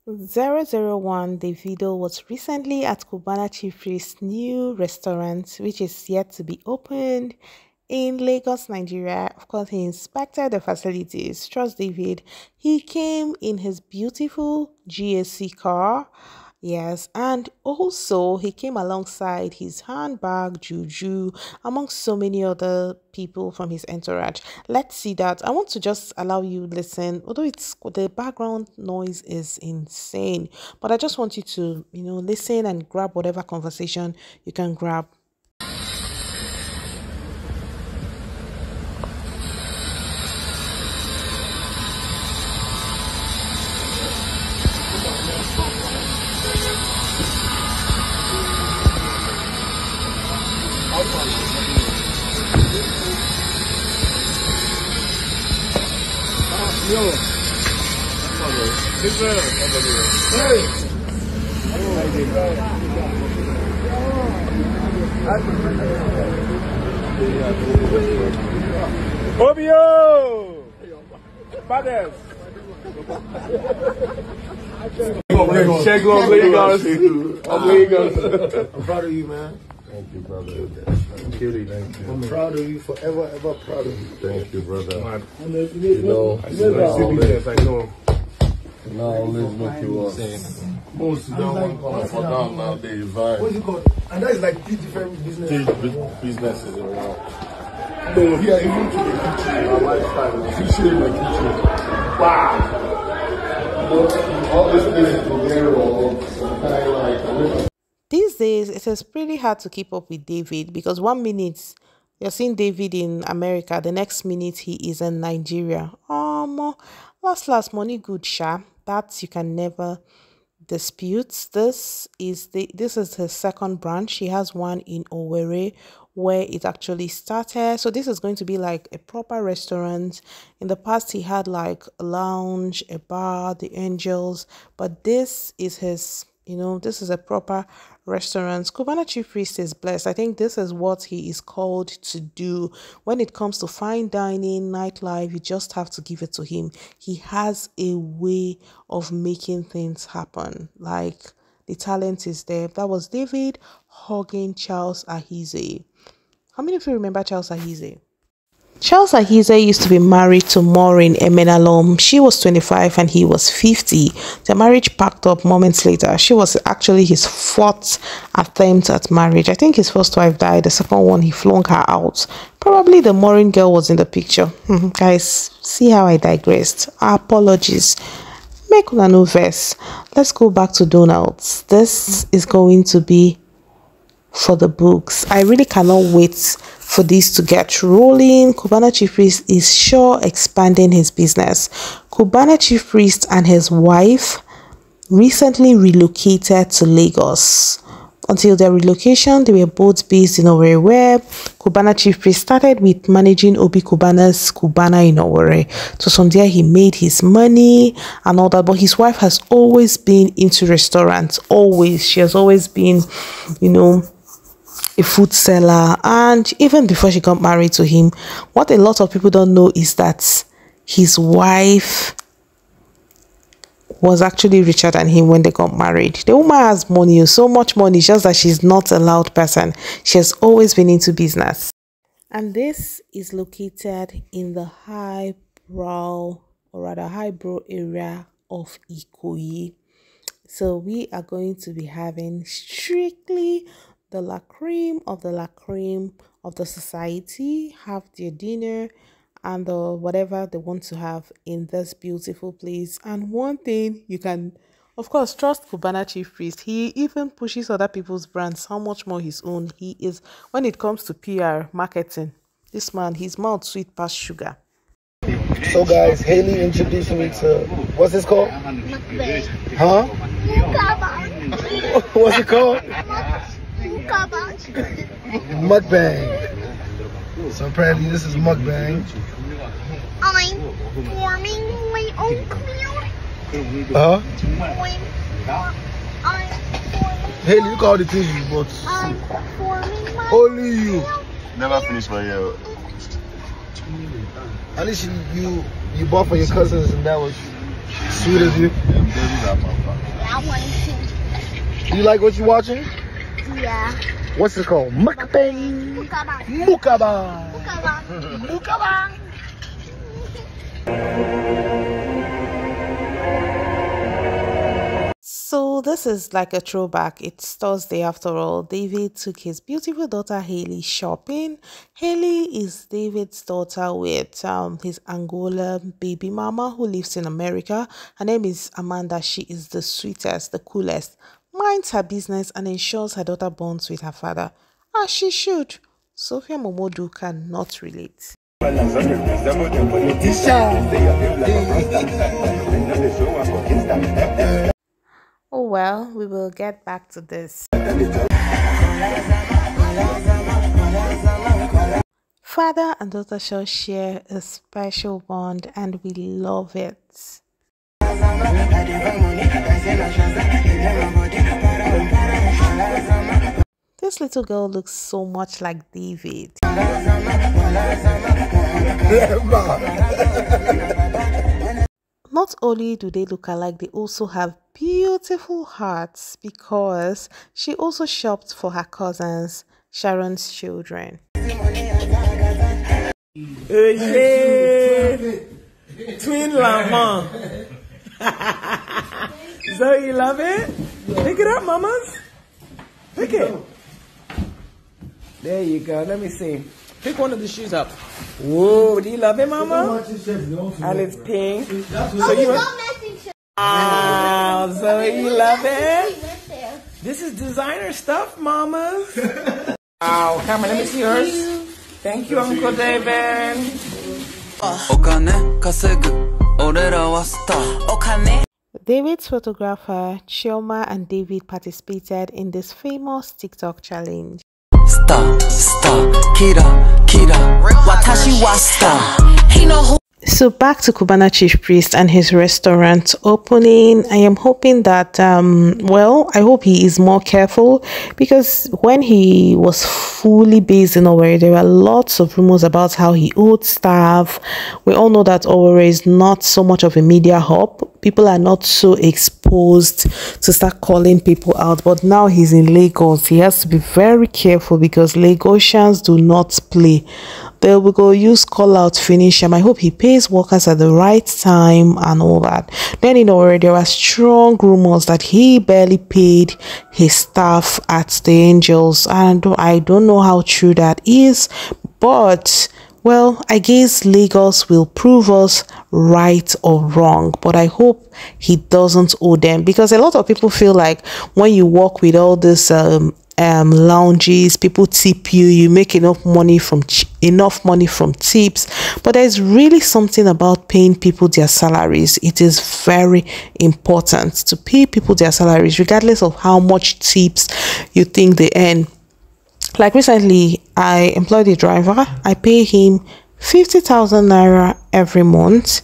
001 Davido was recently at Cubana Chief's new restaurant, which is yet to be opened in Lagos, Nigeria. Of course, he inspected the facilities. Trust David, he came in his beautiful GAC car. Yes, and also he came alongside his handbag, Juju, amongst so many other people from his entourage. Let's see that. I want to just allow you listen, although it's the background noise is insane, but I just want you to, listen and grab whatever conversation you can grab. Yo. Hey. Obio! Fathers! Check on Lagos. I'm proud of you, man. Thank you, brother. Thank you. I'm proud of you, forever, ever proud of you. Thank you, brother. Man. I know. Now always look you up. Most don't want for down nowadays, right? What's it called? And that is like three different businesses. Businesses around. No, here, even to the kitchen, our lifestyle, kitchen in my kitchen. Wow! All these places together or some kind of like. These days, it is pretty hard to keep up with David because 1 minute you're seeing David in America, the next minute he is in Nigeria. Last money good, sha. That you can never dispute. This is his second branch. He has one in Owerri where it actually started. So this is going to be like a proper restaurant. In the past, he had like a lounge, a bar, the Angels, but this is his. This is a proper restaurant. Cubana Chief is blessed. I think this is what he is called to do. When it comes to fine dining, nightlife, you just have to give it to him. He has a way of making things happen. Like, the talent is there. That was David hugging Charles Ahize. How many of you remember Charles Ahize? Charles Ahize used to be married to Maureen Emenalom. She was 25 and he was 50. The marriage packed up moments later. She was actually his fourth attempt at marriage. I think his first wife died. The second one, he flung her out. Probably the Maureen girl was in the picture. Guys, see how I digressed. Apologies. Make una no verse. Let's go back to Donald's. This is going to be for the books. I really cannot wait for this to get rolling. Cubana Chief Priest is sure expanding his business. Cubana Chief Priest and his wife recently relocated to Lagos. Until their relocation, they were both based in Owerri, where Cubana Chief Priest started with managing Obi Cubana's Cubana in Owerri. So from there, he made his money and all that. But his wife has always been into restaurants. Always. She has always been, a food seller. And even before she got married to him, what a lot of people don't know is that his wife was actually richer than him when they got married. The woman has money, so much money, just that she's not a loud person. She has always been into business. And this is located in the highbrow area of Ikoyi. So we are going to be having strictly the la creme of the society, have their dinner and whatever they want to have in this beautiful place. And one thing you can, of course, trust Cubana Chief Priest. He even pushes other people's brands, how much more his own he is. When it comes to PR, marketing, this man, his mouth sweet past sugar. So guys, Haley introduced me to, what's this called? Mukbang. Huh? What's it called? Mukbang. So apparently this is mukbang. I'm forming my own community. Huh? I'm forming. Haley, look at all the things you bought. I'm forming my Only you. Never finished my year. At least you bought for your cousins and that was sweet of you. Babies are my You like what you watching? Yeah. What's it called? Mukbang. Mukabang. Mukabang. Mukabang. Mukabang. So this is like a throwback. It's Thursday after all. David took his beautiful daughter Haley shopping. Haley is David's daughter with his Angola baby mama who lives in America. Her name is Amanda. She is the sweetest, the coolest, minds her business and ensures her daughter bonds with her father, as she should. Sophia Momodu cannot relate. Oh well, we will get back to this. Father and daughter shall share a special bond and we love it. This little girl looks so much like David. Not only do they look alike, they also have beautiful hearts because she also shopped for her cousins, Sharon's children. Twin Lamont. So you love it? Pick it up, mamas. Pick it. There you go. Let me see. Pick one of the shoes up. Whoa, do you love it, mama? And it's pink. So you wow, so you love it? This is designer stuff, mamas. Wow, come on, let me see yours. Thank you, Uncle David. David's photographer, Chioma and David participated in this famous TikTok challenge. So back to Cubana Chief Priest and his restaurant opening. I am hoping that, well, I hope he is more careful because when he was fully based in Owerri, there were lots of rumors about how he owed staff. We all know that Owerri is not so much of a media hub. People are not so exposed to start calling people out. But now he's in Lagos. He has to be very careful because Lagosians do not play. They will go use call out, finish him. I hope he pays workers at the right time and all that. Then in Owerri, there were strong rumors that he barely paid his staff at the Angels. And I don't know how true that is, but well, I guess Lagos will prove us right or wrong, but I hope he doesn't owe them because a lot of people feel like when you work with all this lounges, people tip you, you make enough money from tips, but there's really something about paying people their salaries. It is very important to pay people their salaries regardless of how much tips you think they earn. Like recently, I employed a driver. I pay him 50,000 naira every month.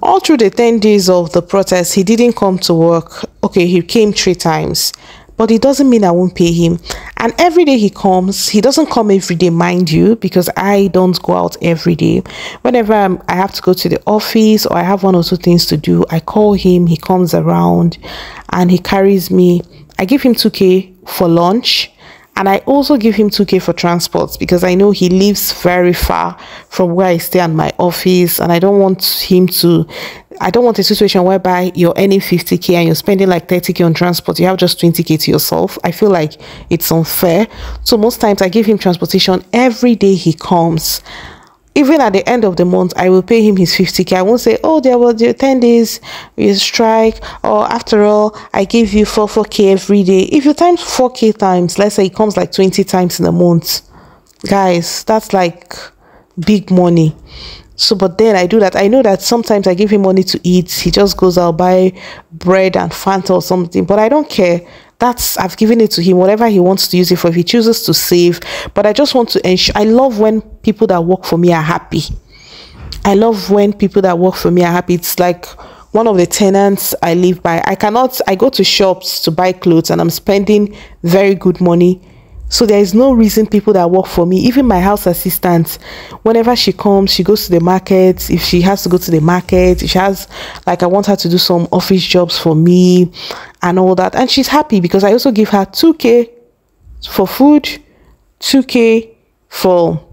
All through the 10 days of the protest, he didn't come to work. Okay, he came 3 times, but it doesn't mean I won't pay him. And every day he comes, he doesn't come every day, mind you, because I don't go out every day. Whenever I have to go to the office or I have 1 or 2 things to do, I call him, he comes around and he carries me. I give him 2K for lunch. And I also give him 2K for transport because I know he lives very far from where I stay at my office. And I don't want a situation whereby you're earning 50K and you're spending like 30K on transport. You have just 20K to yourself. I feel like it's unfair. So most times I give him transportation every day he comes. Even at the end of the month, I will pay him his 50K. I won't say, oh, there were 10 days you strike, or after all, I give you 4K every day. If you times 4K times, let's say it comes like 20 times in a month, guys, that's like big money. So, but then I do that. I know that sometimes I give him money to eat. He just goes out, buy bread and Fanta or something, but I don't care. I've given it to him, whatever he wants to use it for, if he chooses to save. But I just want to ensure, I love when people that work for me are happy. I love when people that work for me are happy. It's like one of the tenants I live by. I go to shops to buy clothes and I'm spending very good money. So there is no reason people that work for me, even my house assistant, whenever she comes, she goes to the market. If she has to go to the market, if she has, like, I want her to do some office jobs for me, and all that. And she's happy because I also give her 2K for food, 2K for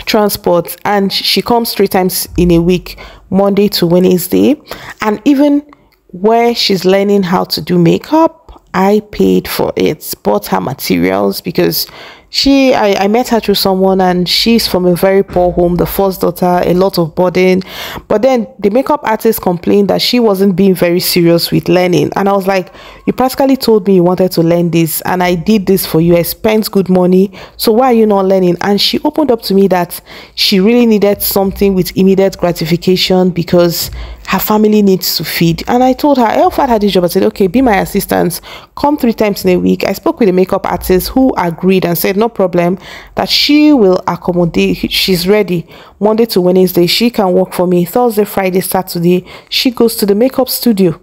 transport, and she comes 3 times in a week, Monday to Wednesday. And even where she's learning how to do makeup, I paid for it, bought her materials, because I met her through someone, and she's from a very poor home, the first daughter, a lot of burden. But then the makeup artist complained that she wasn't being very serious with learning, and I was like, you practically told me you wanted to learn this, and I did this for you. I spent good money, so why are you not learning? And she opened up to me that she really needed something with immediate gratification because her family needs to feed. And I told her, I offered her this job. I said, okay, be my assistant, come 3 times in a week. I spoke with a makeup artist who agreed and said no problem, that she will accommodate. She's ready. Monday to Wednesday she can work for me. Thursday, Friday, Saturday she goes to the makeup studio.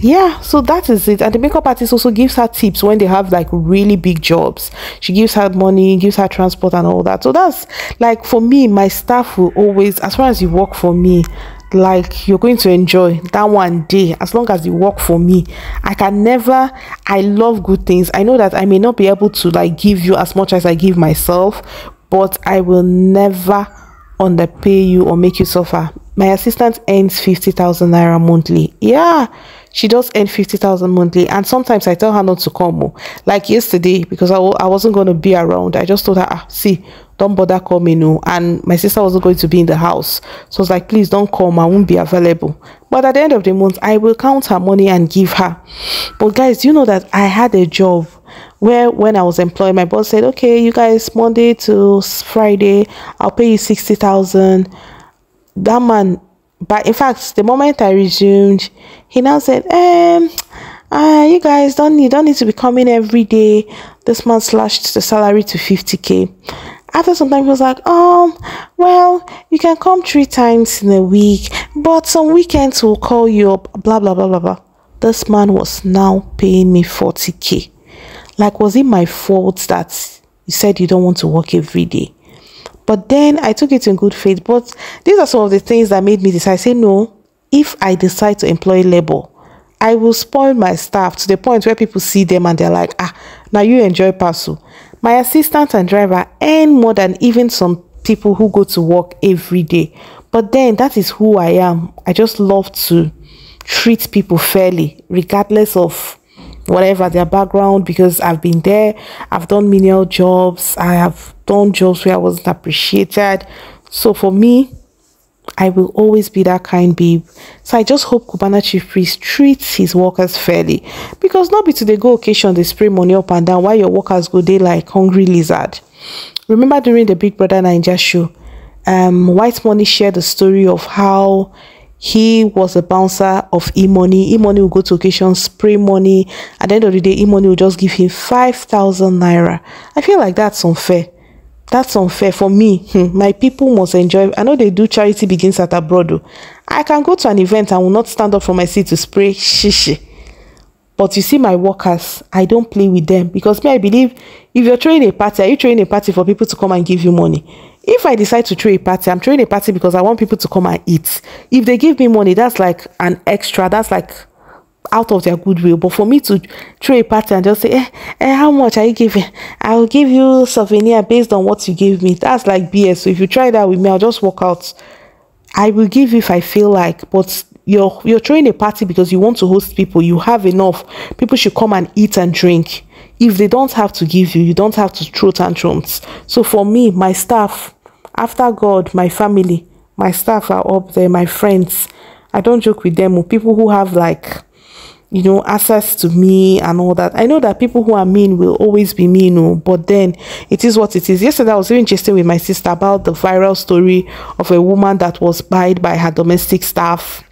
Yeah, so that is it. And the makeup artist also gives her tips when they have like really big jobs. She gives her money, gives her transport and all that. So that's like, for me, my staff will always, as far as you work for me, like, you're going to enjoy that one day. As long as you work for me, I love good things. I know that I may not be able to like give you as much as I give myself, but I will never underpay you or make you suffer. My assistant earns 50,000 naira monthly. Yeah, she does earn 50,000 monthly, and sometimes I tell her not to come. Like yesterday, because I wasn't going to be around, I just told her, see, don't bother coming. And my sister wasn't going to be in the house, so I was like, please don't come, I won't be available. But at the end of the month, I will count her money and give her. But guys, you know that I had a job where when I was employed, my boss said, okay, you guys, Monday to Friday I'll pay you 60,000. That man, but in fact, the moment I resumed, he now said, you guys don't need to be coming every day. This man slashed the salary to 50K. After some time, he was like, well, you can come 3 times in a week, but some weekends we'll call you up, blah blah blah blah blah. This man was now paying me 40K. Like, was it my fault that you said you don't want to work every day? But then I took it in good faith. But these are some of the things that made me decide, say, no, if I decide to employ labor, I will spoil my staff to the point where people see them and they're like, now you enjoy Pasu. My assistant and driver earn more than even some people who go to work every day. But then that is who I am. I just love to treat people fairly, regardless of whatever their background, because I've been there. I've done menial jobs. I have done jobs where I wasn't appreciated. So for me, I will always be that kind babe. So I just hope Cubana Chief Priest treats his workers fairly, because not be to they go occasion, they spray money up and down while your workers go they like hungry lizard. Remember during the Big Brother Naija show, White Money shared the story of how he was a bouncer of E-Money. E-Money will go to occasion, spray money. At the end of the day, E-Money will just give him 5,000 naira. I feel like that's unfair. That's unfair for me. My people must enjoy. I know they do charity begins at abroad. I can go to an event and will not stand up from my seat to spray shishi. But you see, my workers, I don't play with them, because me, I believe if you're throwing a party, are you throwing a party for people to come and give you money? If I decide to throw a party, I'm throwing a party because I want people to come and eat. If they give me money, that's like an extra. That's like out of their goodwill. But for me to throw a party and just say, how much are you giving? I will give you souvenir based on what you give me. That's like BS. So if you try that with me, I'll just walk out. I will give you if I feel like, but you're throwing a party because you want to host people. You have enough. People should come and eat and drink. If they don't have to give you, you don't have to throw tantrums. So for me, my staff, after God, my family, my staff are up there, my friends, I don't joke with them. People who have like, access to me and all that. I know that people who are mean will always be mean, but then it is what it is. Yesterday, I was even just with my sister about the viral story of a woman that was spied by her domestic staff.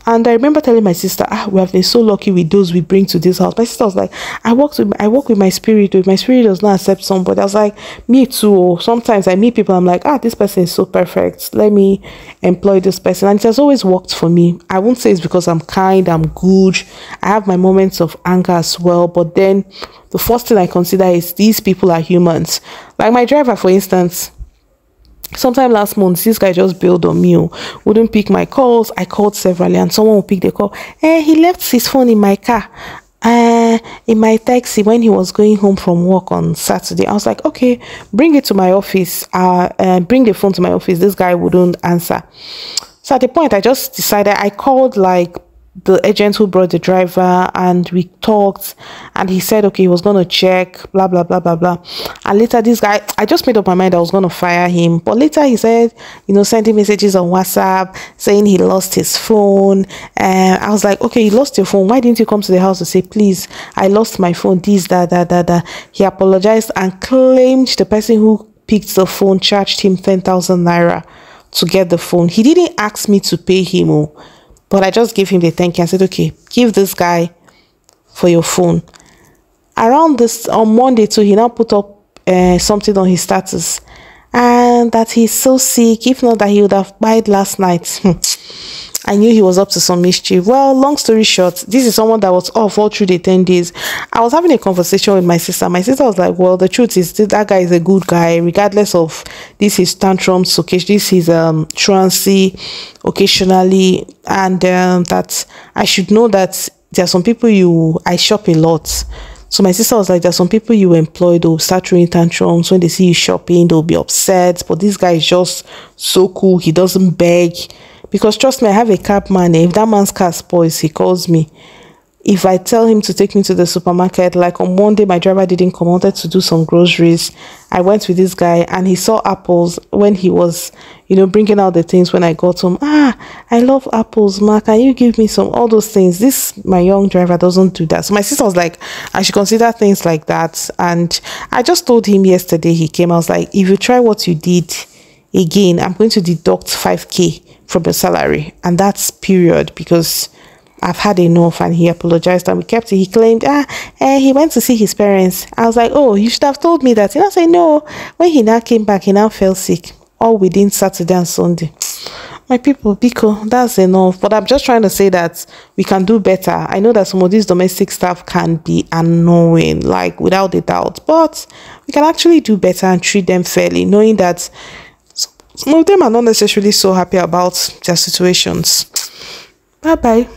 And I remember telling my sister, we have been so lucky with those we bring to this house. My sister was like, I work with my spirit. If my spirit does not accept somebody, I was like, me too. Sometimes I meet people, I'm like, this person is so perfect. Let me employ this person. And it has always worked for me. I won't say it's because I'm kind, I'm good. I have my moments of anger as well. But then the first thing I consider is these people are humans. Like my driver, for instance, Sometime last month, this guy just bailed on me, wouldn't pick my calls. I called severally, and someone would pick the call. He left his phone in my car, in my taxi when he was going home from work on Saturday. I was like, okay, bring it to my office. Bring the phone to my office. This guy wouldn't answer. So at the point, I just decided, I called like the agent who brought the driver, and we talked, and he said okay, he was going to check, blah blah blah blah blah. And later, this guy, I just made up my mind I was going to fire him, but later he said, sending messages on WhatsApp saying he lost his phone. And I was like, okay, you lost your phone, why didn't you come to the house to say, please, I lost my phone, this, that. He apologized and claimed the person who picked the phone charged him 10,000 naira to get the phone. He didn't ask me to pay him, but I just gave him the 10K and said, okay, give this guy for your phone. Around this, on Monday too, he now put up something on his status, and that he's so sick. If not that he would have died last night. I knew he was up to some mischief. Well, long story short, this is someone that was off all through the 10 days. I was having a conversation with my sister. My sister was like, well, the truth is that guy is a good guy, regardless of this is tantrums, okay, this is truancy occasionally, and that I should know that there are some people I shop a lot. So my sister was like, there's some people you employ, they'll start throwing tantrums. When they see you shopping, they'll be upset. But this guy is just so cool. He doesn't beg. Because trust me, I have a cab man. If that man's car spoils, he calls me. If I tell him to take me to the supermarket, like on Monday, my driver didn't come, I wanted to do some groceries. I went with this guy, and he saw apples when he was, bringing out the things when I got home. I love apples, ma. Can you give me some? All those things. My young driver doesn't do that. So my sister was like, I should consider things like that. And I just told him yesterday he came, I was like, if you try what you did again, I'm going to deduct 5K from your salary, and that's period, because I've had enough. And he apologized, and we kept it. He claimed he went to see his parents. I was like, oh, you should have told me that. I said no. When he now came back, he now fell sick, all within Saturday and Sunday. My people, Biko, that's enough. But I'm just trying to say that we can do better. I know that some of these domestic staff can be annoying, like without a doubt, but we can actually do better and treat them fairly, knowing that some of them are not necessarily so happy about their situations. Bye bye.